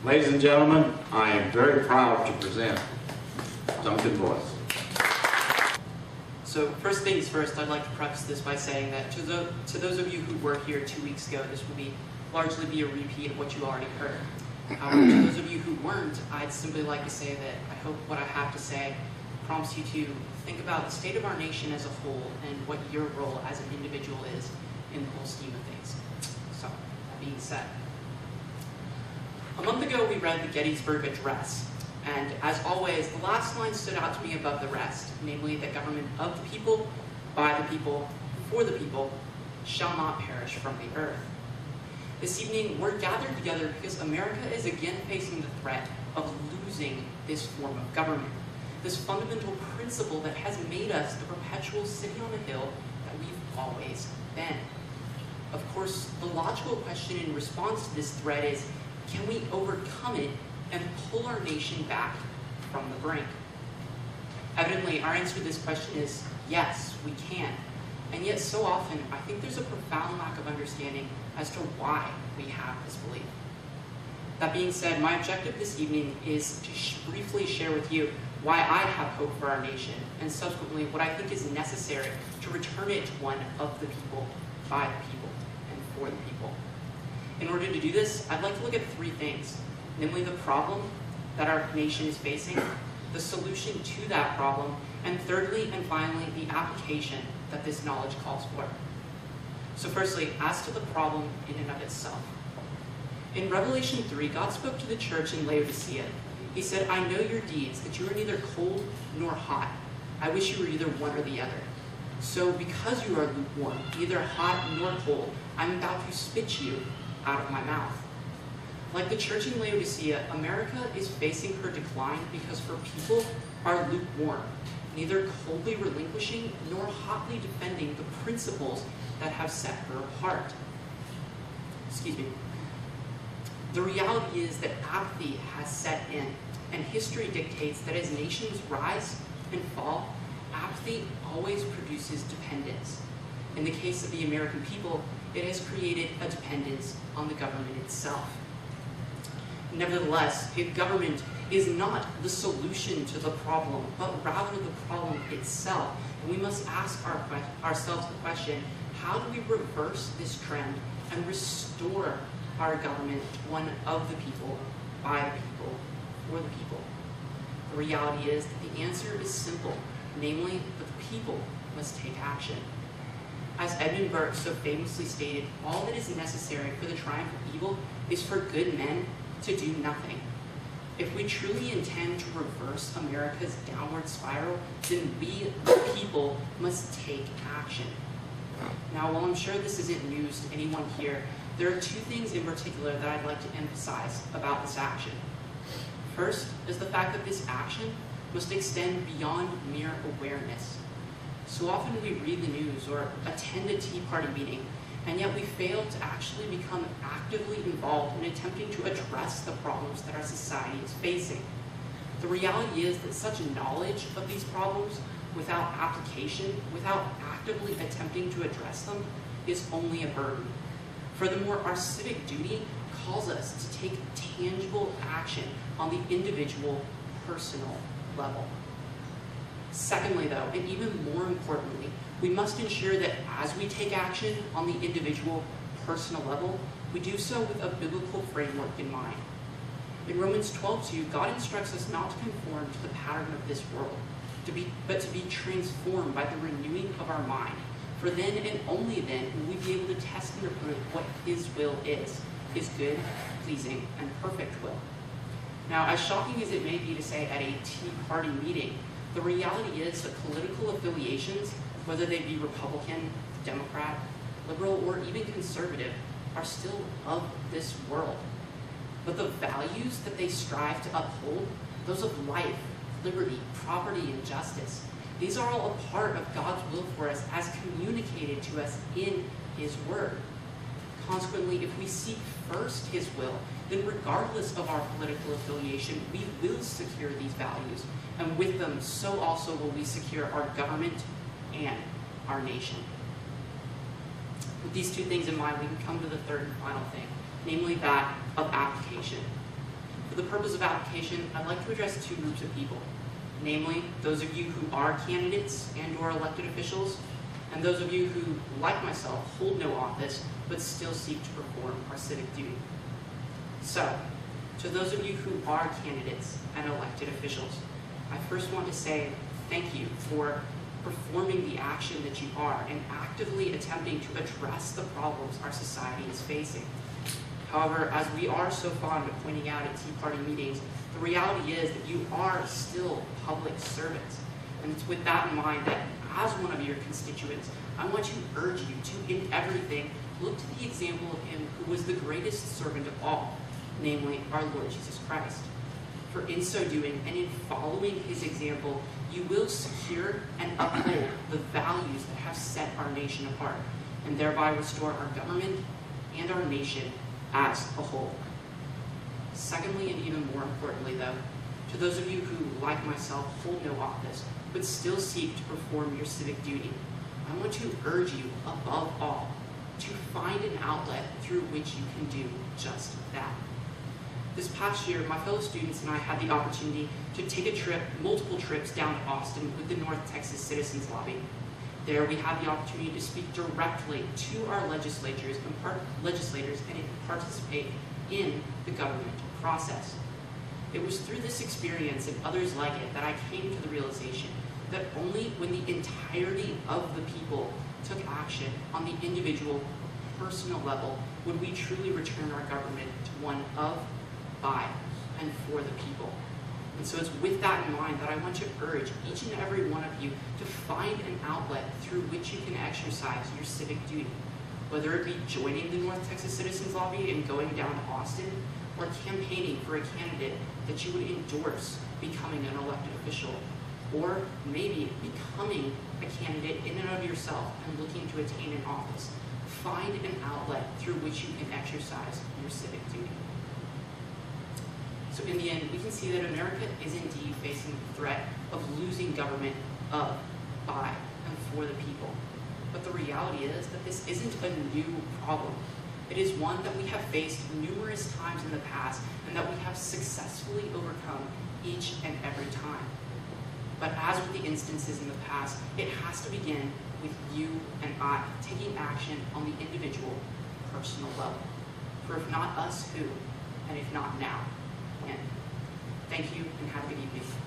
Ladies and gentlemen, I am very proud to present Duncan Voyles. So first things first, I'd like to preface this by saying that to those of you who were here 2 weeks ago, this will largely be a repeat of what you already heard. However, to those of you who weren't, I'd simply like to say that I hope what I have to say prompts you to think about the state of our nation as a whole and what your role as an individual is in the whole scheme of things. So, that being said, a month ago we read the Gettysburg Address, and as always, the last line stood out to me above the rest, namely that government of the people, by the people, for the people, shall not perish from the earth. This evening, we're gathered together because America is again facing the threat of losing this form of government, this fundamental principle that has made us the perpetual city on a hill that we've always been. Of course, the logical question in response to this threat is, can we overcome it and pull our nation back from the brink? Evidently, our answer to this question is yes, we can. And yet so often, I think there's a profound lack of understanding as to why we have this belief. That being said, my objective this evening is to briefly share with you why I have hope for our nation, and subsequently what I think is necessary to return it to one of the people, by the people, and for the people. In order to do this, I'd like to look at three things, namely the problem that our nation is facing, the solution to that problem, and thirdly and finally, the application that this knowledge calls for. So firstly, as to the problem in and of itself. In Revelation 3, God spoke to the church in Laodicea. He said, I know your deeds, that you are neither cold nor hot. I wish you were either one or the other. So because you are lukewarm, neither hot nor cold, I'm about to spit you out of my mouth. Like the church in Laodicea, America is facing her decline because her people are lukewarm, neither coldly relinquishing nor hotly defending the principles that have set her apart. The reality is that apathy has set in, and history dictates that as nations rise and fall, apathy always produces dependence. In the case of the American people, it has created a dependence on the government itself. Nevertheless, if government is not the solution to the problem, but rather the problem itself, and we must ask ourselves the question, how do we reverse this trend and restore our government to one of the people, by the people, for the people? The reality is that the answer is simple, namely that the people must take action. As Edmund Burke so famously stated, all that is necessary for the triumph of evil is for good men to do nothing. If we truly intend to reverse America's downward spiral, then we, the people, must take action. Now, while I'm sure this isn't news to anyone here, there are two things in particular that I'd like to emphasize about this action. First is the fact that this action must extend beyond mere awareness. So often we read the news or attend a Tea Party meeting, and yet we fail to actually become actively involved in attempting to address the problems that our society is facing. The reality is that such knowledge of these problems without application, without actively attempting to address them, is only a burden. Furthermore, our civic duty calls us to take tangible action on the individual, personal level. Secondly, though, and even more importantly, we must ensure that as we take action on the individual, personal level, we do so with a biblical framework in mind. In Romans 12:2, God instructs us not to conform to the pattern of this world, but to be transformed by the renewing of our mind. For then and only then will we be able to test and approve what His will is, His good, pleasing, and perfect will. Now, as shocking as it may be to say at a Tea Party meeting, the reality is that political affiliations, whether they be Republican, Democrat, liberal, or even conservative, are still of this world. But the values that they strive to uphold, those of life, liberty, property, and justice, these are all a part of God's will for us as communicated to us in His Word. Consequently, if we seek first His will, then regardless of our political affiliation, we will secure these values, and with them, so also will we secure our government and our nation. With these two things in mind, we can come to the third and final thing, namely that of application. For the purpose of application, I'd like to address two groups of people, namely those of you who are candidates and or elected officials, and those of you who, like myself, hold no office but still seek to perform our civic duty. So, to those of you who are candidates and elected officials, I first want to say thank you for performing the action that you are and actively attempting to address the problems our society is facing. However, as we are so fond of pointing out at Tea Party meetings, the reality is that you are still public servants. And it's with that in mind that as one of your constituents, I want to urge you to, in everything, look to the example of him who was the greatest servant of all, namely our Lord Jesus Christ. For in so doing, and in following his example, you will secure and uphold the values that have set our nation apart, and thereby restore our government and our nation as a whole. Secondly, and even more importantly though, to those of you who, like myself, hold no office, but still seek to perform your civic duty, I want to urge you, above all, to find an outlet through which you can do just that. This past year, my fellow students and I had the opportunity to take a trip, multiple trips down to Austin with the North Texas Citizens Lobby. There we had the opportunity to speak directly to our legislators and participate in the governmental process. It was through this experience and others like it that I came to the realization that only when the entirety of the people took action on the individual, personal level would we truly return our government to one of, by, and for the people. And so it's with that in mind that I want to urge each and every one of you to find an outlet through which you can exercise your civic duty, whether it be joining the North Texas Citizens Lobby and going down to Austin, or campaigning for a candidate that you would endorse becoming an elected official, or maybe becoming a candidate in and of yourself and looking to attain an office. Find an outlet through which you can exercise your civic duty. So in the end, we can see that America is indeed facing the threat of losing government of, by, and for the people. But the reality is that this isn't a new problem. It is one that we have faced numerous times in the past and that we have successfully overcome each and every time. But as with the instances in the past, it has to begin with you and I taking action on the individual, personal level. For if not us, who? And if not now, when? Thank you and have a good evening.